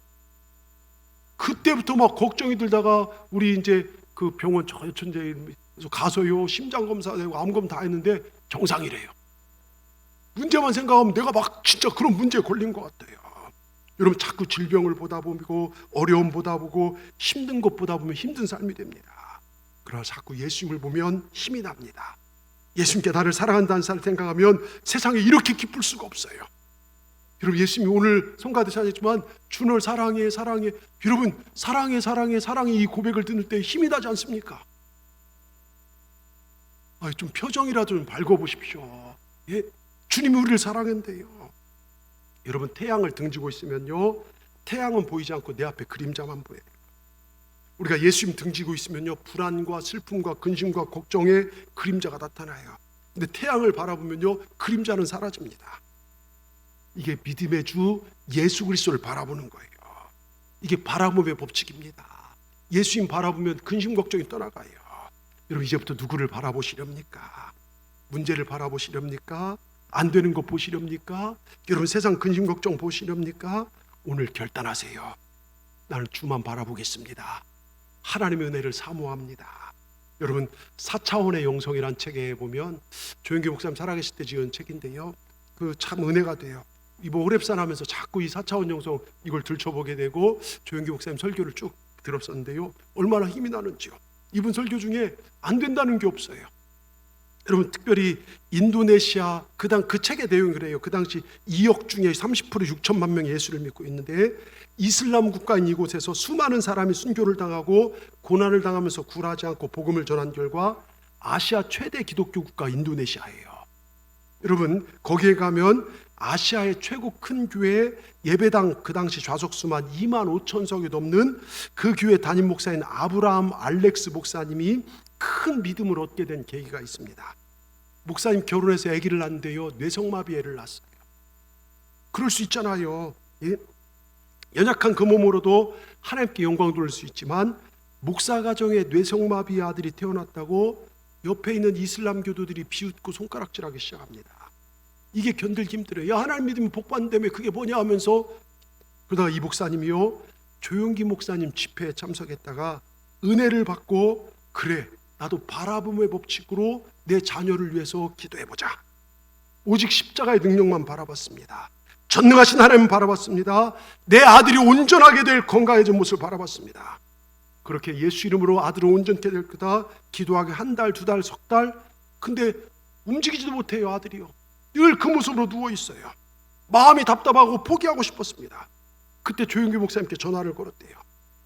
그때부터 막 걱정이 들다가 우리 이제 그 병원 천재 가서요 심장 검사되고 암검 다 했는데 정상이래요. 문제만 생각하면 내가 막 진짜 그런 문제에 걸린 것 같아요. 여러분, 자꾸 질병을 보다 보고 어려움 보다 보고 힘든 것 보다 보면 힘든 삶이 됩니다. 그러나 자꾸 예수님을 보면 힘이 납니다. 예수님께 나를 사랑한다는 사람을 생각하면 세상에 이렇게 기쁠 수가 없어요. 여러분, 예수님이 오늘 성가대 하셨지만 주를 사랑해 사랑해. 여러분, 사랑해 사랑해 사랑해 이 고백을 듣는 때 힘이 나지 않습니까? 좀 표정이라도 좀 밝아보십시오. 예? 주님이 우리를 사랑한대요. 여러분, 태양을 등지고 있으면요 태양은 보이지 않고 내 앞에 그림자만 보여요. 우리가 예수님 등지고 있으면요 불안과 슬픔과 근심과 걱정의 그림자가 나타나요. 근데 태양을 바라보면요 그림자는 사라집니다. 이게 믿음의 주 예수 그리스도를 바라보는 거예요. 이게 바라봄의 법칙입니다. 예수님 바라보면 근심 걱정이 떠나가요. 여러분, 이제부터 누구를 바라보시렵니까? 문제를 바라보시렵니까? 안 되는 거 보시렵니까? 여러분, 세상 근심 걱정 보시렵니까? 오늘 결단하세요. 나는 주만 바라보겠습니다. 하나님의 은혜를 사모합니다. 여러분, 4차원의 영성이란 책에 보면 조영기 목사님 살아계실 때 지은 책인데요 그 참 은혜가 돼요. 이번 호렙산 하면서 자꾸 이 4차원 영성 이걸 들춰보게 되고 조영기 목사님 설교를 쭉 들었었는데요 얼마나 힘이 나는지요. 이분 설교 중에 안 된다는 게 없어요. 여러분, 특별히 인도네시아 그 책의 내용이 그래요. 그 당시 2억 중에 30% 6천만 명이 예수를 믿고 있는데 이슬람 국가인 이곳에서 수많은 사람이 순교를 당하고 고난을 당하면서 굴하지 않고 복음을 전한 결과 아시아 최대 기독교 국가 인도네시아예요. 여러분, 거기에 가면 아시아의 최고 큰 교회 예배당 그 당시 좌석수만 2만 5천 석이 넘는 그 교회 담임 목사인 아브라함 알렉스 목사님이 큰 믿음을 얻게 된 계기가 있습니다. 목사님 결혼해서 아기를 낳는데요 뇌성마비 애를 낳았어요. 그럴 수 있잖아요. 예? 연약한 그 몸으로도 하나님께 영광 돌릴 수 있지만 목사 가정에 뇌성마비 아들이 태어났다고 옆에 있는 이슬람 교도들이 비웃고 손가락질하기 시작합니다. 이게 견딜기 힘들어요. 야, 하나님 믿으면 복 받는다며 그게 뭐냐 하면서. 그러다가 이 목사님이요 조용기 목사님 집회에 참석했다가 은혜를 받고, 그래 나도 바라봄의 법칙으로 내 자녀를 위해서 기도해보자. 오직 십자가의 능력만 바라봤습니다. 전능하신 하나님 바라봤습니다. 내 아들이 온전하게 될 건강해진 모습을 바라봤습니다. 그렇게 예수 이름으로 아들을 온전케 될 거다 기도하기 한 달, 두 달, 석 달. 근데 움직이지도 못해요. 아들이요 늘 그 모습으로 누워있어요. 마음이 답답하고 포기하고 싶었습니다. 그때 조용기 목사님께 전화를 걸었대요.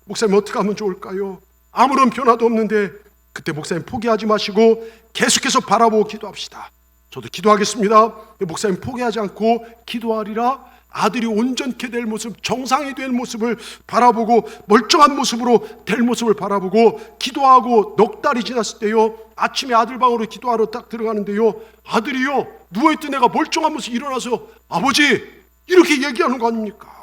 목사님, 어떻게 하면 좋을까요? 아무런 변화도 없는데. 그때 목사님 포기하지 마시고 계속해서 바라보고 기도합시다. 저도 기도하겠습니다. 목사님 포기하지 않고 기도하리라. 아들이 온전케 될 모습, 정상이 된 모습을 바라보고 멀쩡한 모습으로 될 모습을 바라보고 기도하고 넉 달이 지났을 때요, 아침에 아들 방으로 기도하러 딱 들어가는데요, 아들이요 누워있던 애가 멀쩡한 모습 일어나서 아버지 이렇게 얘기하는 거 아닙니까?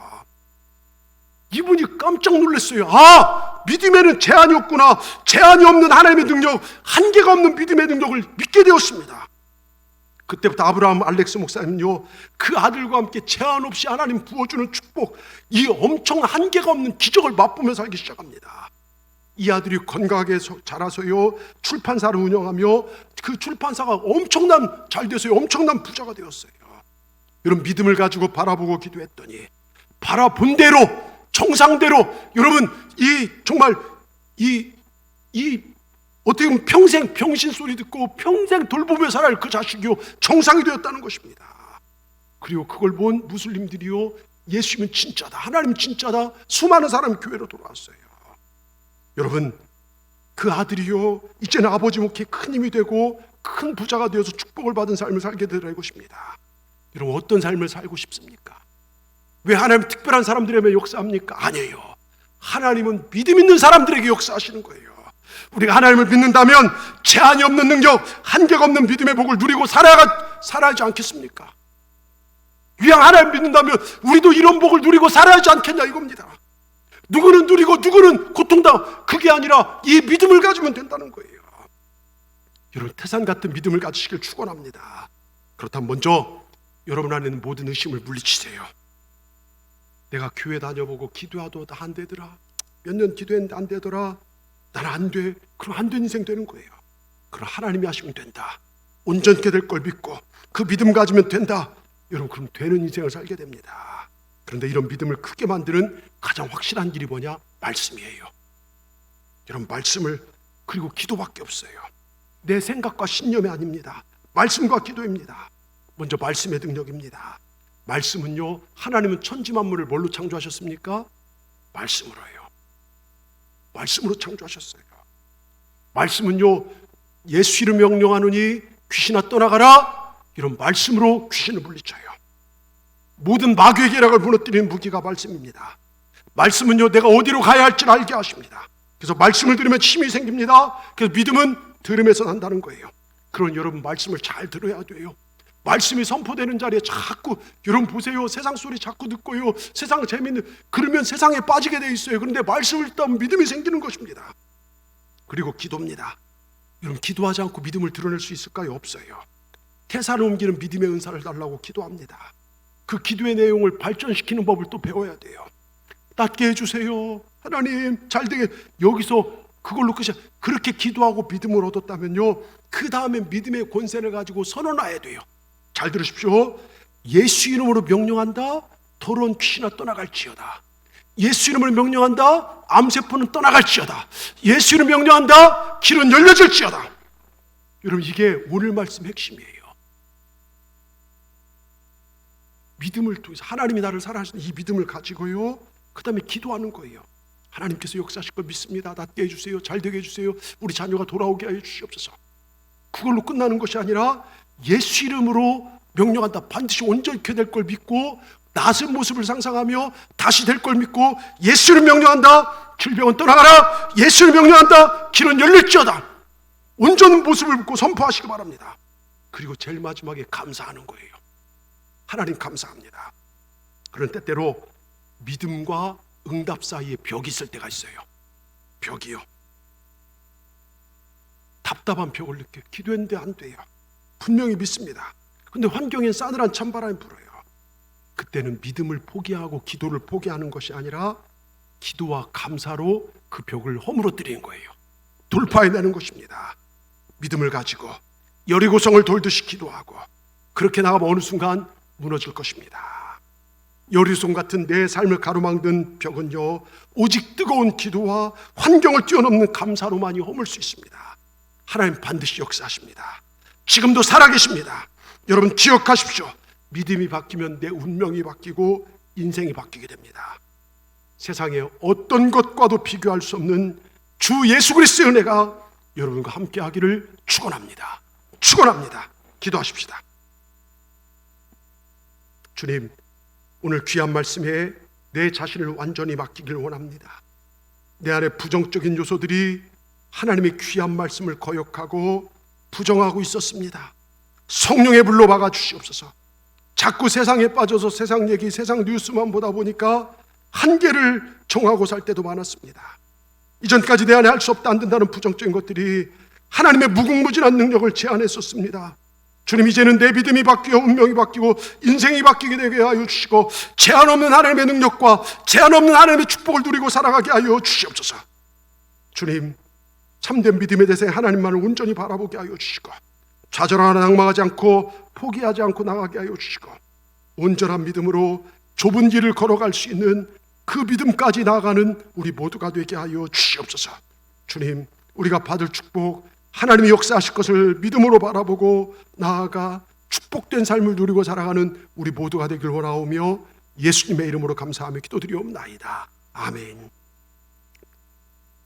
이분이 깜짝 놀랐어요. 아, 믿음에는 제한이 없구나. 제한이 없는 하나님의 능력, 한계가 없는 믿음의 능력을 믿게 되었습니다. 그때부터 아브라함 알렉스 목사님은요, 그 아들과 함께 제한 없이 하나님 부어주는 축복, 이 엄청 한계가 없는 기적을 맛보며 살기 시작합니다. 이 아들이 건강하게 자라서요, 출판사를 운영하며 그 출판사가 엄청난 잘 돼서요, 엄청난 부자가 되었어요. 여러분, 믿음을 가지고 바라보고 기도했더니 바라본 대로, 정상대로, 여러분 정말 어떻게 보면 평생 병신 소리 듣고 평생 돌보며 살아야 그 자식이요 정상이 되었다는 것입니다. 그리고 그걸 본 무슬림들이요, 예수님은 진짜다, 하나님 진짜다, 수많은 사람이 교회로 돌아왔어요. 여러분, 그 아들이요 이제는 아버지 목에 큰 힘이 되고 큰 부자가 되어서 축복을 받은 삶을 살게 되라 이것입니다. 여러분, 어떤 삶을 살고 싶습니까? 왜 하나님 특별한 사람들에게 역사합니까? 아니에요. 하나님은 믿음 있는 사람들에게 역사하시는 거예요. 우리가 하나님을 믿는다면 제한이 없는 능력, 한계가 없는 믿음의 복을 누리고 살아야지 않겠습니까? 위양 하나님 믿는다면 우리도 이런 복을 누리고 살아야지 않겠냐 이겁니다. 누구는 누리고 누구는 고통당하고, 그게 아니라 이 믿음을 가지면 된다는 거예요. 여러분, 태산 같은 믿음을 가지시길 축원합니다. 그렇다면 먼저 여러분 안에 있는 모든 의심을 물리치세요. 내가 교회 다녀보고 기도해도 안 되더라, 몇 년 기도했는데 안 되더라, 나는 안 돼. 그럼 안 된 인생 되는 거예요. 그럼 하나님이 하시면 된다, 온전케 될 걸 믿고 그 믿음 가지면 된다. 여러분, 그럼 되는 인생을 살게 됩니다. 그런데 이런 믿음을 크게 만드는 가장 확실한 길이 뭐냐? 말씀이에요. 여러분, 말씀을, 그리고 기도밖에 없어요. 내 생각과 신념이 아닙니다. 말씀과 기도입니다. 먼저 말씀의 능력입니다. 말씀은요, 하나님은 천지 만물을 뭘로 창조하셨습니까? 말씀으로요. 말씀으로 창조하셨어요. 말씀은요, 예수 이름 명령하노니 귀신아 떠나가라, 이런 말씀으로 귀신을 물리쳐요. 모든 마귀의 계략을 무너뜨리는 무기가 말씀입니다. 말씀은요, 내가 어디로 가야 할지를 알게 하십니다. 그래서 말씀을 들으면 힘이 생깁니다. 그래서 믿음은 들음에서 난다는 거예요. 그런 여러분, 말씀을 잘 들어야 돼요. 말씀이 선포되는 자리에 자꾸, 여러분 보세요, 세상 소리 자꾸 듣고요, 세상 재미있는, 그러면 세상에 빠지게 돼 있어요. 그런데 말씀을 듣다면 믿음이 생기는 것입니다. 그리고 기도입니다. 여러분, 기도하지 않고 믿음을 드러낼 수 있을까요? 없어요. 태산을 옮기는 믿음의 은사를 달라고 기도합니다. 그 기도의 내용을 발전시키는 법을 또 배워야 돼요. 낫게 해주세요, 하나님 잘되게, 여기서 그걸로 끝이야. 그렇게 기도하고 믿음을 얻었다면요, 그 다음에 믿음의 권세를 가지고 선언해야 돼요. 잘 들으십시오. 예수 이름으로 명령한다, 더러운 귀신아 떠나갈지어다. 예수 이름을 명령한다, 암세포는 떠나갈지어다. 예수 이름 명령한다, 길은 열려질지어다. 여러분, 이게 오늘 말씀 핵심이에요. 믿음을 통해서 하나님이 나를 살아하시는 이 믿음을 가지고요, 그 다음에 기도하는 거예요. 하나님께서 역사하실 걸 믿습니다. 낫게 해주세요, 잘 되게 해주세요, 우리 자녀가 돌아오게 해 주시옵소서. 그걸로 끝나는 것이 아니라 예수 이름으로 명령한다, 반드시 온전케 될 걸 믿고 낫은 모습을 상상하며 다시 될 걸 믿고, 예수 이름 명령한다, 질병은 떠나가라, 예수 이름 명령한다, 길은 열릴지어다. 온전한 모습을 믿고 선포하시기 바랍니다. 그리고 제일 마지막에 감사하는 거예요. 하나님 감사합니다. 그런 때때로 믿음과 응답 사이에 벽이 있을 때가 있어요. 벽이요, 답답한 벽을 느껴요. 기도했는데 안 돼요. 분명히 믿습니다. 근데 환경엔 싸늘한 찬바람이 불어요. 그때는 믿음을 포기하고 기도를 포기하는 것이 아니라 기도와 감사로 그 벽을 허물어뜨리는 거예요. 돌파해내는 것입니다. 믿음을 가지고 여리고성을 돌듯이 기도하고, 그렇게 나가면 어느 순간 무너질 것입니다. 여리고성 같은 내 삶을 가로막는 벽은요, 오직 뜨거운 기도와 환경을 뛰어넘는 감사로만이 허물 수 있습니다. 하나님 반드시 역사하십니다. 지금도 살아계십니다. 여러분 기억하십시오. 믿음이 바뀌면 내 운명이 바뀌고 인생이 바뀌게 됩니다. 세상에 어떤 것과도 비교할 수 없는 주 예수 그리스도의 은혜가 여러분과 함께 하기를 축원합니다. 축원합니다. 기도하십시다. 주님, 오늘 귀한 말씀에 내 자신을 완전히 맡기길 원합니다. 내 안에 부정적인 요소들이 하나님의 귀한 말씀을 거역하고 부정하고 있었습니다. 성령의 불로 막아 주시옵소서. 자꾸 세상에 빠져서 세상 얘기, 세상 뉴스만 보다 보니까 한계를 정하고 살 때도 많았습니다. 이전까지 내 안에 할 수 없다 안 된다는 부정적인 것들이 하나님의 무궁무진한 능력을 제한했었습니다. 주님, 이제는 내 믿음이 바뀌어 운명이 바뀌고 인생이 바뀌게 되게 하여 주시고 제한 없는 하나님의 능력과 제한 없는 하나님의 축복을 누리고 살아가게 하여 주시옵소서. 주님, 참된 믿음의 대상에 하나님만을 온전히 바라보게 하여 주시고 좌절하거나 낙망하지 않고 포기하지 않고 나가게 하여 주시고 온전한 믿음으로 좁은 길을 걸어갈 수 있는 그 믿음까지 나아가는 우리 모두가 되게 하여 주시옵소서. 주님, 우리가 받을 축복, 하나님이 역사하실 것을 믿음으로 바라보고 나아가 축복된 삶을 누리고 살아가는 우리 모두가 되길 원하오며 예수님의 이름으로 감사하며 기도드리옵나이다. 아멘.